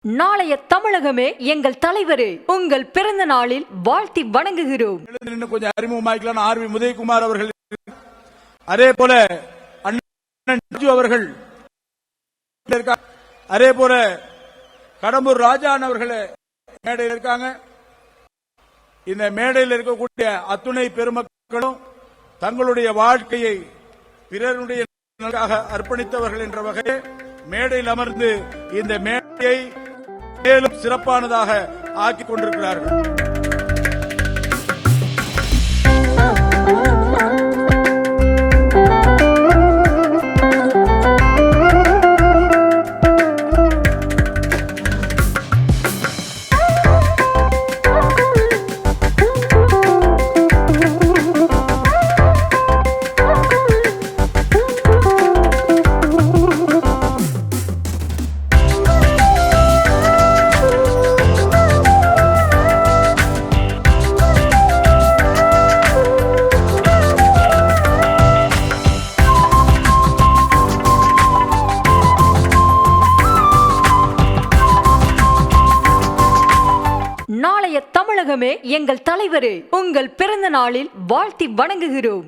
நாளைய தமிழகமே எங்கள் தலைவரே, உங்கள் பிறந்த நாளில் வாழ்த்தி வணங்குகிறோம். கொஞ்சம் அறிமுகமாக்கலாம். ஆர் வி உதயகுமார் அவர்கள், அதே போல அவர்கள், அதே போல கடம்பூர் ராஜான் அவர்கள் மேடையில் இருக்காங்க. இந்த மேடையில் இருக்கக்கூடிய அத்துணை பெருமக்களும் தங்களுடைய வாழ்க்கையை பிறருடைய அர்ப்பணித்தவர்கள் என்ற வகையில் மேடையில் அமர்ந்து இந்த மேடையை மேலும் சிறப்பானதாக ஆக்கிக் கொண்டிருக்கிறார்கள். நாளைய தமிழகமே எங்கள் தலைவரே, உங்கள் பிறந்த நாளில் வாழ்த்தி வணங்குகிறோம்.